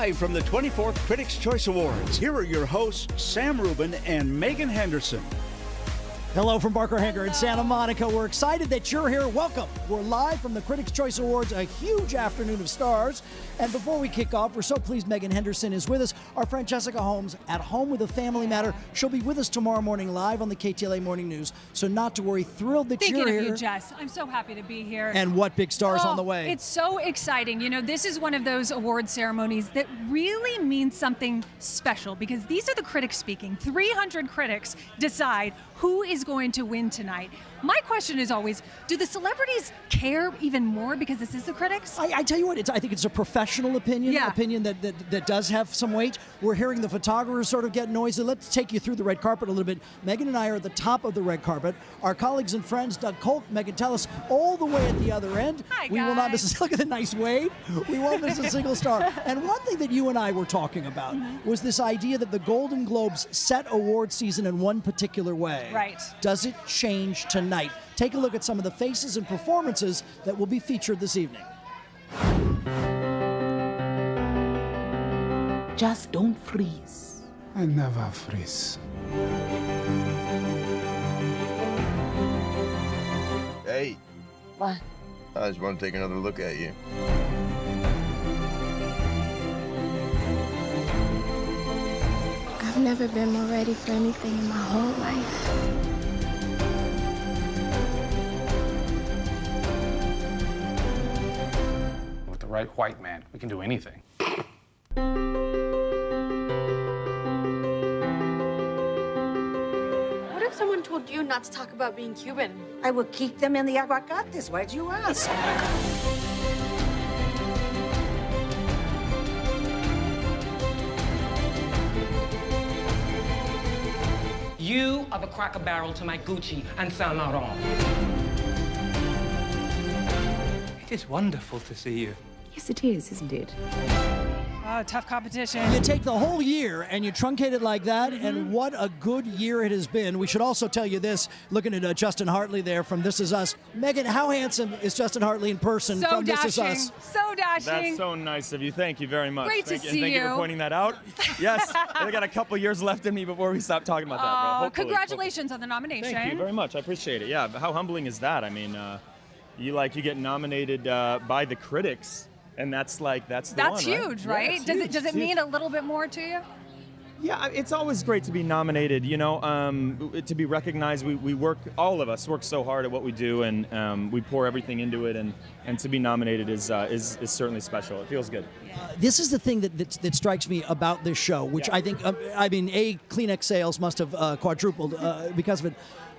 Live from the 24th Critics' Choice Awards, here are your hosts, Sam Rubin and Megan Henderson. Hello from Barker Hangar in Santa Monica. We're excited that you're here. Welcome. We're live from the Critics' Choice Awards, a huge afternoon of stars. And before we kick off, we're so pleased Megan Henderson is with us. Our friend Jessica Holmes, at home with a family matter. She'll be with us tomorrow morning live on the KTLA Morning News. So not to worry. Thrilled that you're here. Thinking of you, Jess. I'm so happy to be here. And what big stars on the way. It's so exciting. You know, this is one of those award ceremonies that really means something special because these are the critics speaking. 300 critics decide who is going to win tonight. My question is always, do the celebrities care even more because this is the critics? I tell you what, I think it's a professional opinion, opinion that does have some weight. We're hearing the photographers sort of get noisy. Let's take you through the red carpet a little bit. Megan and I are at the top of the red carpet. Our colleagues and friends, Doug Kolk, Megan Tellis, all the way at the other end. Hi, guys. We will not miss, look at the nice wave. We won't miss a single star. And one thing that you and I were talking about was this idea that the Golden Globes set award season in one particular way. Right. Does it change tonight? Take a look at some of the faces and performances that will be featured this evening. Just don't freeze. I never freeze. Hey. What? I just want to take another look at you. I've never been more ready for anything in my whole life. With the right white man, we can do anything. What if someone told you not to talk about being Cuban? I will keep them in the aguacates. Why'd you ask? You are the Cracker Barrel to my Gucci and Saint Laurent. It is wonderful to see you. Yes, it is, isn't it? Oh, tough competition. You take the whole year and you truncate it like that, and what a good year it has been. We should also tell you this, looking at Justin Hartley there from This Is Us. Megan, how handsome is Justin Hartley in person from This Is Us? So dashing. That's so nice of you. Thank you very much. Great to see you. Thank you for pointing that out. Yes, I got a couple years left in me before we stop talking about that. Hopefully. Congratulations on the nomination. Thank you very much. I appreciate it. Yeah, how humbling is that? I mean, you get nominated by the critics. And that's the one, right? That's huge, right? Yeah, does it mean a little bit more to you? Yeah, it's always great to be nominated, to be recognized. We work, all of us work so hard at what we do, and we pour everything into it, and to be nominated is certainly special. It feels good. This is the thing that strikes me about this show, which I think, Kleenex sales must have quadrupled because of it.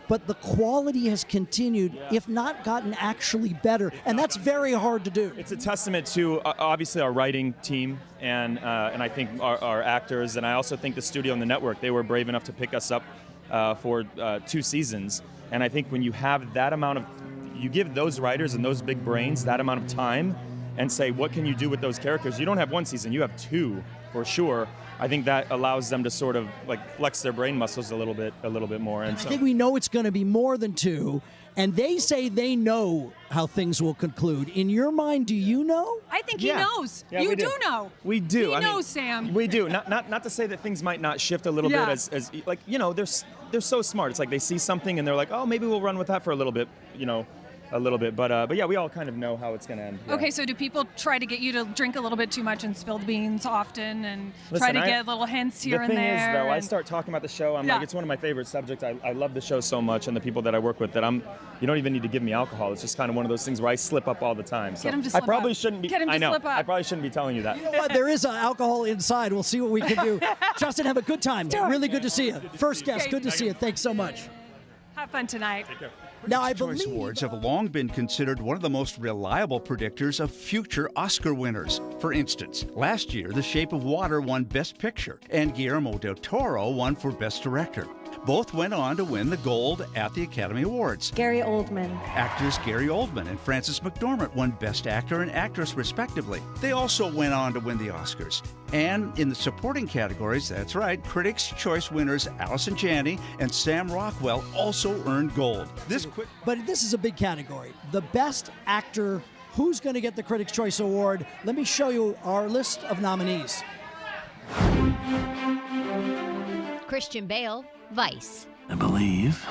But the quality has continued, if not gotten actually better, and that's very hard to do. It's a testament to obviously our writing team and I think our actors, and I also think the studio and the network. They were brave enough to pick us up for 2 seasons, and I think when you have that amount of, you give those writers and those big brains that amount of time, and say what can you do with those characters? You don't have 1 season, you have 2 for sure. I think that allows them to sort of flex their brain muscles a little bit more. And I think we know it's going to be more than 2, and they say they know how things will conclude. In your mind, do you know? I think he knows. Yeah, you do know. We do. He knows, Sam. We do. Not to say that things might not shift a little bit as they're so smart. It's like they see something and they're like, oh, maybe we'll run with that for a little bit, But yeah, we all kind of know how it's going to end. Yeah. Okay, so do people try to get you to drink a little bit too much and spill the beans often and Listen, try to get little hints here and there? The thing is, though, I start talking about the show, I'm like, it's one of my favorite subjects. I love the show so much and the people that I work with that you don't even need to give me alcohol. It's just kind of one of those things where I slip up all the time. So Get him to slip I probably up. shouldn't be. Get him to I know. slip up. I probably shouldn't be telling you that. You know what? There is alcohol inside. We'll see what we can do. Justin, have a good time. Really good to see you. First guest, good to see you. Thanks so much. Have fun tonight. Take care. Now, I Choice believe Awards have long been considered one of the most reliable predictors of future Oscar winners. For instance, last year, The Shape of Water won Best Picture, and Guillermo del Toro won for Best Director. Both went on to win the gold at the Academy Awards. Gary Oldman. Actors Gary Oldman and Frances McDormand won Best Actor and Actress, respectively. They also went on to win the Oscars. And in the supporting categories, that's right, Critics' Choice winners Allison Janney and Sam Rockwell also earned gold. But this is a big category. The Best Actor who's going to get the Critics' Choice Award. Let me show you our list of nominees. Christian Bale, Vice. I believe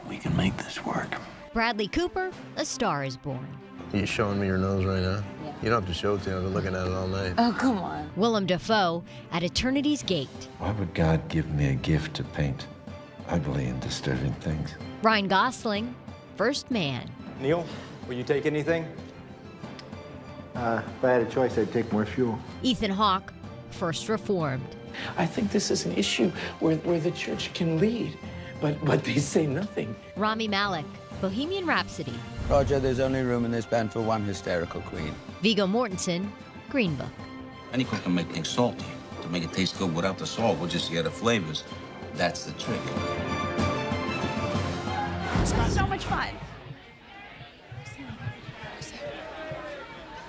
we can make this work. Bradley Cooper, A Star is Born. Are you showing me your nose right now? Yeah. You don't have to show it to me. I've been looking at it all night. Oh, come on. Willem Dafoe, At Eternity's Gate. Why would God give me a gift to paint ugly and disturbing things? Ryan Gosling, First Man. Neil, will you take anything? If I had a choice, I'd take more fuel. Ethan Hawke, First Reformed. I think this is an issue where the church can lead, but they say nothing. Rami Malek, Bohemian Rhapsody. Roger, there's only room in this band for one hysterical queen. Viggo Mortensen, Green Book. Any cook can make things salty. To make it taste good without the salt, we'll just get the flavors. That's the trick. It's been so much fun.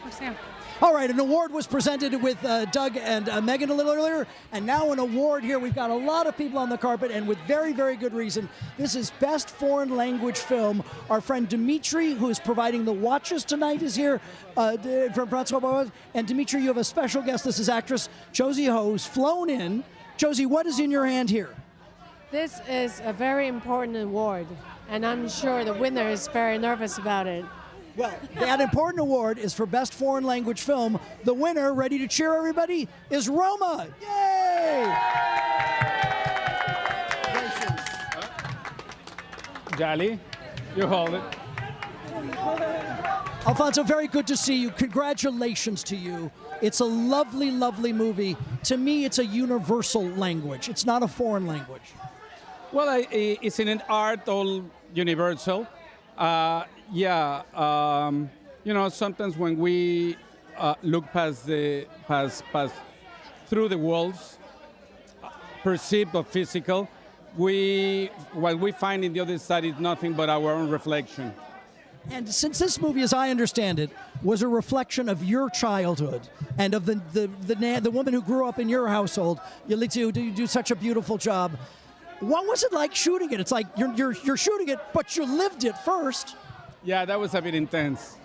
Where's Sam? All right, an award was presented with Doug and Megan a little earlier, and now an award here. We've got a lot of people on the carpet, and with very, very good reason. This is Best Foreign Language Film. Our friend Dimitri, who is providing the watches tonight, is here from Francois Borgel. And Dimitri, you have a special guest. This is actress Josie Ho, who's flown in. Josie, what is in your hand here? This is a very important award, and I'm sure the winner is very nervous about it. Well, that important award is for Best Foreign Language Film. The winner, ready to cheer everybody, is Roma. Yay! Jolly, you hold it. Alfonso, very good to see you. Congratulations to you. It's a lovely, lovely movie. To me, it's a universal language. It's not a foreign language. Well, it's in an art all universal. You know, sometimes when we look past through the walls, perceived or physical, what we find in the other side is nothing but our own reflection. And since this movie, as I understand it, was a reflection of your childhood and of the woman who grew up in your household, Yalitza, you do such a beautiful job. What was it like shooting it? It's like you're shooting it, but you lived it first. Yeah, that was a bit intense.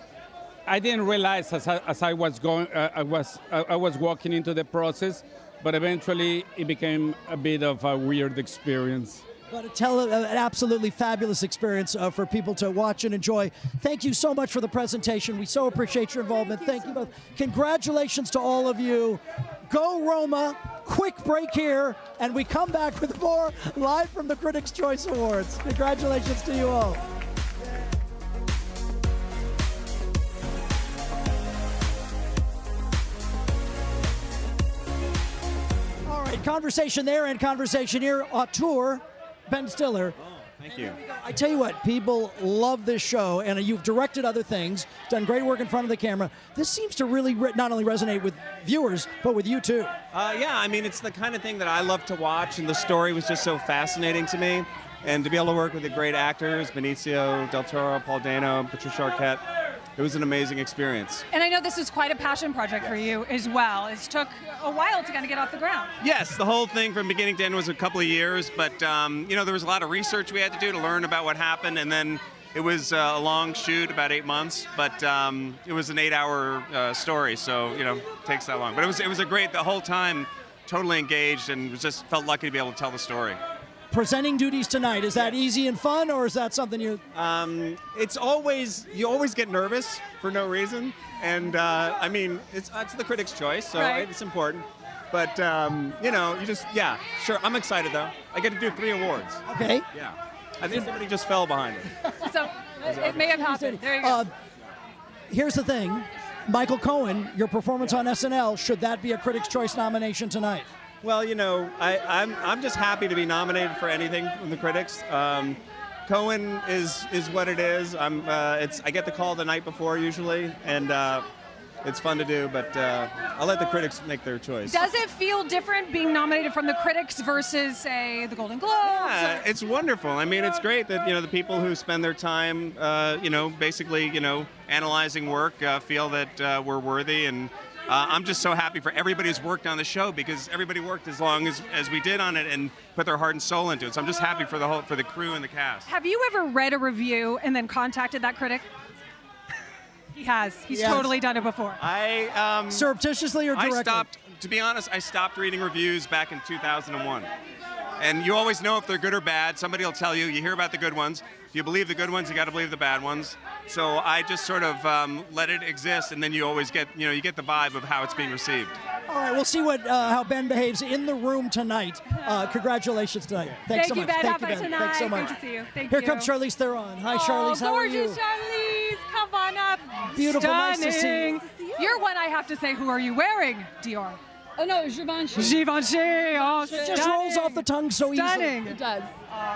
I didn't realize as I was going, I was walking into the process, but eventually it became a bit of a weird experience. But an absolutely fabulous experience for people to watch and enjoy. Thank you so much for the presentation. We so appreciate your involvement. Thank you both. Congratulations to all of you. Go Roma. Quick break here, and we come back with more live from the Critics' Choice Awards. Congratulations to you all. All right, conversation there and conversation here. Auteur, Ben Stiller. Thank you. I tell you what, people love this show, and you've directed other things, done great work in front of the camera. This seems to really not only resonate with viewers, but with you too. Yeah, I mean, it's the kind of thing that I love to watch, and the story was just so fascinating to me. And to be able to work with the great actors, Benicio del Toro, Paul Dano, Patricia Arquette, it was an amazing experience. And I know this was quite a passion project for you as well. It took a while to kind of get off the ground. Yes, the whole thing from beginning to end was a couple of years, but you know, there was a lot of research we had to do to learn about what happened, and then it was a long shoot, about 8 months, but it was an 8-hour story, so you know, it takes that long. But it was a great, the whole time, totally engaged, and just felt lucky to be able to tell the story. Presenting duties tonight, is that easy and fun, or is that something you... It's always, you always get nervous for no reason, and I mean, it's the Critics' Choice, so right. It's important. But, you know, you just, yeah, sure, I'm excited though. I get to do 3 awards. Okay. Yeah. I think somebody just fell behind it. So, it may have happened. There you go. Here's the thing. Michael Cohen, your performance on SNL, should that be a Critics' Choice nomination tonight? Well, you know, I'm just happy to be nominated for anything from the critics. Cohen is what it is. I get the call the night before usually, and it's fun to do. But I'll let the critics make their choice. Does it feel different being nominated from the critics versus, say, the Golden Globes? Yeah, it's wonderful. I mean, it's great that the people who spend their time, basically, analyzing work, feel that we're worthy and. I'm just so happy for everybody who's worked on the show because everybody worked as long as we did on it and put their heart and soul into it. So I'm just happy for the crew and the cast. Have you ever read a review and then contacted that critic? He has. He's Yes. totally done it before. Surreptitiously or directly? To be honest, I stopped reading reviews back in 2001. And you always know if they're good or bad. Somebody will tell you. You hear about the good ones. If you believe the good ones, you got to believe the bad ones. So I just sort of let it exist, and then you always get, you get the vibe of how it's being received. All right, we'll see how Ben behaves in the room tonight. Congratulations tonight. Thanks so much. Ben. Thank you, Have Ben. fun Thanks so tonight. much. Great to see you. Thank Here you. comes Charlize Theron. Hi, Charlize. How are you? Gorgeous Charlize. Come on up. Beautiful. Stunning. Nice to see you. You're one I have to say, who are you wearing, Dior? Oh, no, Givenchy. Givenchy. Oh, It just rolls off the tongue so Stunning. easily. It does.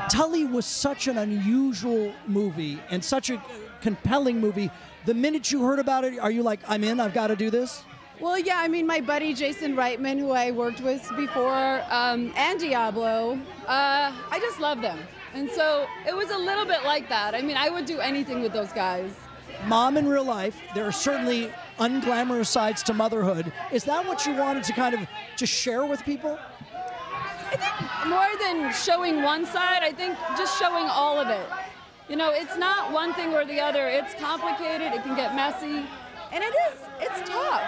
Tully was such an unusual movie and such a compelling movie. The minute you heard about it, are you like, I'm in, I've got to do this? Well, yeah, I mean, my buddy Jason Reitman, who I worked with before, and Diablo, I just love them. And so it was a little bit like that. I mean, I would do anything with those guys. Mom in real life, there are certainly unglamorous sides to motherhood. Is that what you wanted to kind of just share with people? I think more than showing one side, I think just showing all of it. You know, it's not one thing or the other. It's complicated. It can get messy. And it's tough.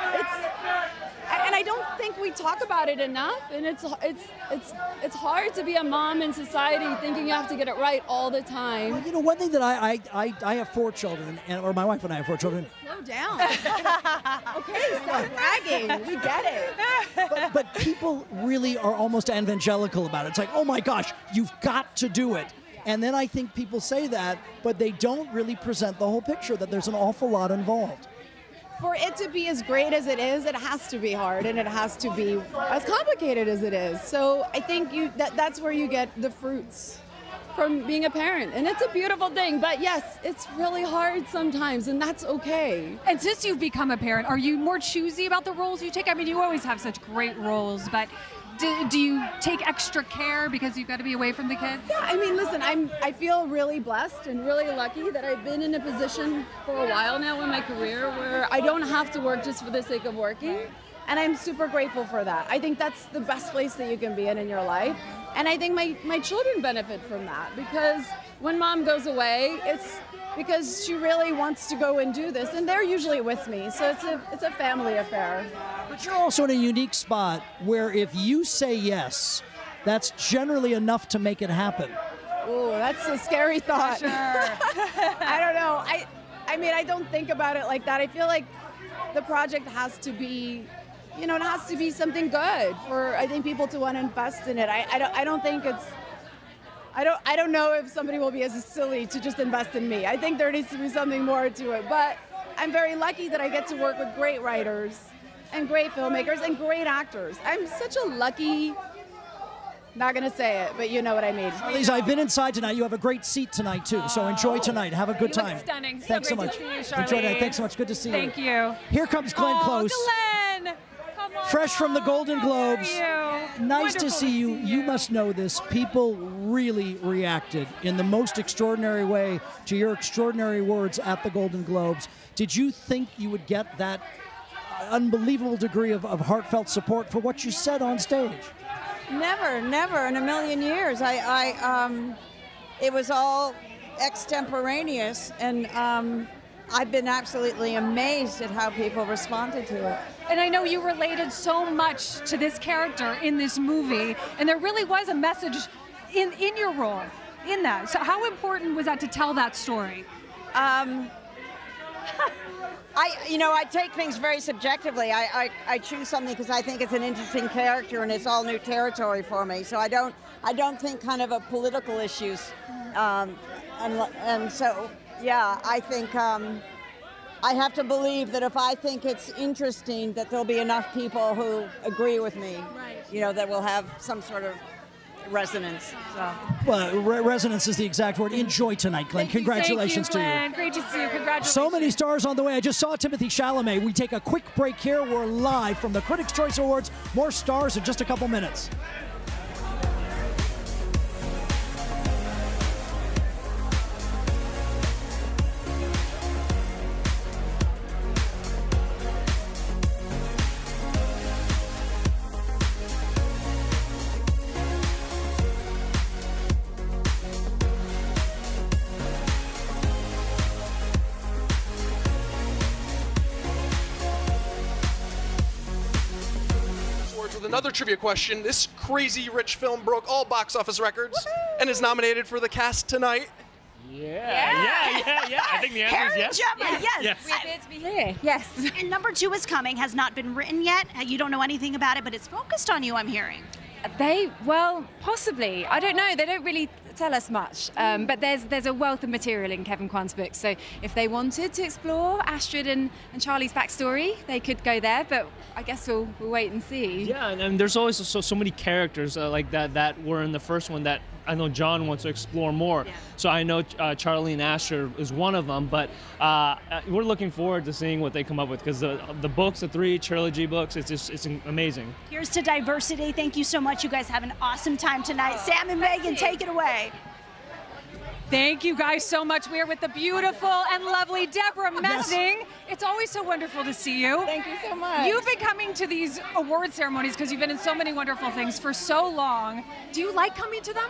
And I don't think we talk about it enough. And it's hard to be a mom in society thinking you have to get it right all the time. Well, you know, one thing that I have 4 children, or my wife and I have 4 children. Slow down. Okay, stop bragging. We get it. But people really are almost evangelical about it. It's like, oh my gosh, you've got to do it. And then I think people say that, but they don't really present the whole picture, that there's an awful lot involved. For it to be as great as it is, it has to be hard, and it has to be as complicated as it is. So I think that's where you get the fruits from being a parent. And it's a beautiful thing, but yes, it's really hard sometimes, and that's okay. And since you've become a parent, are you more choosy about the roles you take? I mean, you always have such great roles, but do you take extra care because you've got to be away from the kids? Yeah, I mean, listen, I feel really blessed and really lucky that I've been in a position for a while now in my career where I don't have to work just for the sake of working. And I'm super grateful for that. I think that's the best place that you can be in your life. And I think my children benefit from that, because when mom goes away, it's because she really wants to go and do this, and they're usually with me. So it's a family affair. But you're also in a unique spot where if you say yes, that's generally enough to make it happen. Ooh, that's a scary thought. Sure. I don't know. I mean, I don't think about it like that. I feel like the project has to be, it has to be something good for, I think, people to want to invest in it. I don't think it's, I don't know if somebody will be as silly to just invest in me. I think there needs to be something more to it. But I'm very lucky that I get to work with great writers and great filmmakers and great actors. I'm such a lucky, not going to say it, but you know what I mean. Charlize, I've been inside tonight. You have a great seat tonight, too. So enjoy tonight. Have a good time. You look stunning. Thanks so great much. to see you, Charlize. Enjoy that. Thanks so much. Good to see you. Thank you. Here comes Glenn Close. Glenn! Come on. Fresh from the Golden Globes. How are you? Nice Wonderful to see you. You must know this. People really reacted in the most extraordinary way to your extraordinary words at the Golden Globes. Did you think you would get that unbelievable degree of heartfelt support for what you said on stage? Never in a million years. It was all extemporaneous, and I've been absolutely amazed at how people responded to it. And I know you related so much to this character in this movie, and there really was a message in your role in that. So how important was that to tell that story? I take things very subjectively. I choose something because I think it's an interesting character and it's all new territory for me. So I don't think kind of of political issues. And so, yeah, I think I have to believe that if I think it's interesting, that there'll be enough people who agree with me, that will have some sort of resonance. So. Well, resonance is the exact word. Enjoy tonight, Glenn. Congratulations to you. to you. Great to see you. Congratulations. So many stars on the way. I just saw Timothée Chalamet. We take a quick break here. We're live from the Critics' Choice Awards. More stars in just a couple minutes. another trivia question. This crazy rich film broke all box office records and is nominated for the cast tonight. Yeah. I think the answer is yes. Gemma, yes. Yes. We're here to be here. Yes. And number 2 is coming, has not been written yet. You don't know anything about it, but it's focused on you, I'm hearing. Possibly. I don't know. They don't really tell us much. But there's a wealth of material in Kevin Kwan's book. So if they wanted to explore Astrid and Charlie's backstory, they could go there. But I guess we'll wait and see. Yeah, and there's always so many characters like that were in the first one that I know John wants to explore more. Yeah. So I know Charlie and Astrid is one of them, but we're looking forward to seeing what they come up with, because the books, the 3 trilogy books, it's amazing. Here's to diversity. Thank you so much. You guys have an awesome time tonight. Sam and Megan, take it away. Thank you guys so much. We are with the beautiful and lovely Deborah Messing. Yes. It's always so wonderful to see you. Thank you so much. You've been coming to these award ceremonies because you've been in so many wonderful things for so long. Do you like coming to them?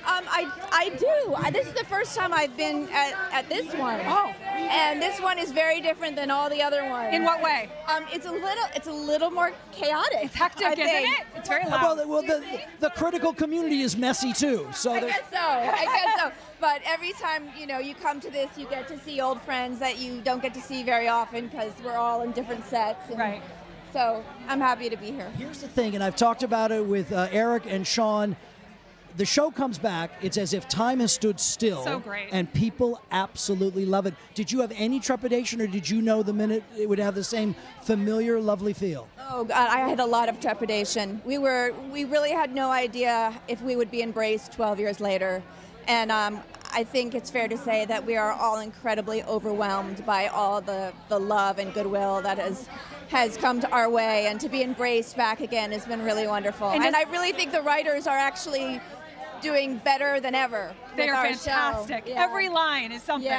I do. This is the first time I've been at this one. Oh. And this one is very different than all the other ones. In what way? It's a little more chaotic. It's hectic, isn't it? It's very loud. Well, the critical community is messy too. So I guess so. But every time you come to this, you get to see old friends that you don't get to see very often because we're all in different sets. Right. So I'm happy to be here. Here's the thing, and I've talked about it with Eric and Sean. The show comes back, it's as if time has stood still. So great. And people absolutely love it. Did you have any trepidation, or did you know the minute it would have the same familiar, lovely feel? Oh, God, I had a lot of trepidation. We really had no idea if we would be embraced 12 years later. And I think it's fair to say that we are all incredibly overwhelmed by all the love and goodwill that has come to our way. And to be embraced back again has been really wonderful. And I really think the writers are actually doing better than ever. They are our fantastic. show. Yeah. Every line is something,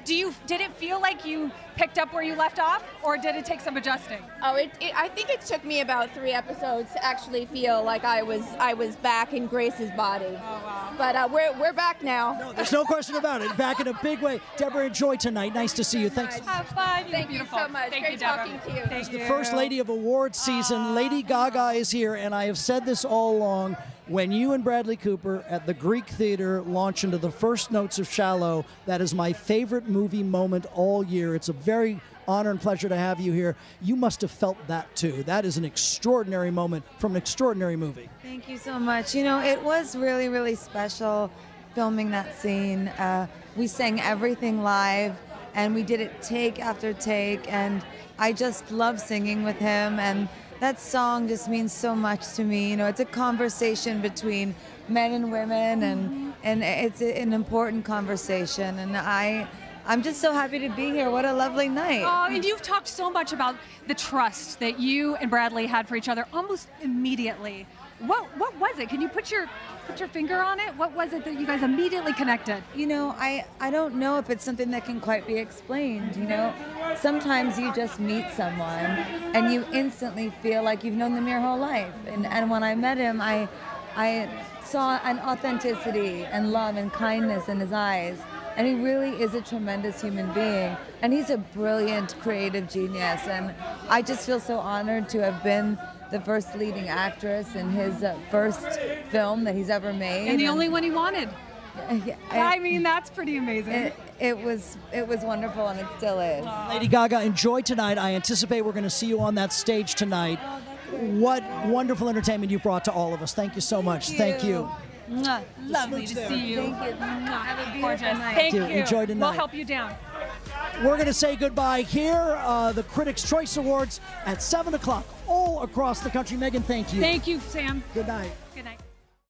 Did it feel like you picked up where you left off, or did it take some adjusting? Oh, I think it took me about 3 episodes to actually feel like I was back in Grace's body. Oh, wow. But we're back now. No, there's no question about it. Back in a big way. Deborah, enjoy tonight. Nice to see you. Thanks. Have fun. Thank you so much. Great talking to you. She's the first lady of awards season. Lady Gaga is here, and I have said this all along. When you and Bradley Cooper at the Greek Theater launch into the first notes of Shallow, that is my favorite movie moment all year. It's a very honor and pleasure to have you here. You must have felt that too. That is an extraordinary moment from an extraordinary movie. Thank you so much. It was really, really special filming that scene. We sang everything live, and we did it take after take, and I just love singing with him, and that song just means so much to me. It's a conversation between men and women, and it's an important conversation. And I'm just so happy to be here. What a lovely night. Oh, and you've talked so much about the trust that you and Bradley had for each other almost immediately. What was it? Can you put your finger on it? What was it that you guys immediately connected? I don't know if it's something that can quite be explained. Sometimes you just meet someone and you instantly feel like you've known them your whole life. And when I met him, I saw an authenticity and love and kindness in his eyes. And he really is a tremendous human being. And he's a brilliant creative genius. And I just feel so honored to have been the first leading actress in his first film that he's ever made. And the only one he wanted. I mean, that's pretty amazing. It was wonderful, and it still is. Lady Gaga, enjoy tonight. I anticipate we're going to see you on that stage tonight. What wonderful entertainment you brought to all of us. Thank you so much. Thank you. Lovely to see you. Thank you. Have a Gorgeous. beautiful night. Thank you. Enjoy tonight. We'll help you down. We're going to say goodbye here. The Critics' Choice Awards at 7 o'clock all across the country. Megan, thank you. Thank you, Sam. Good night.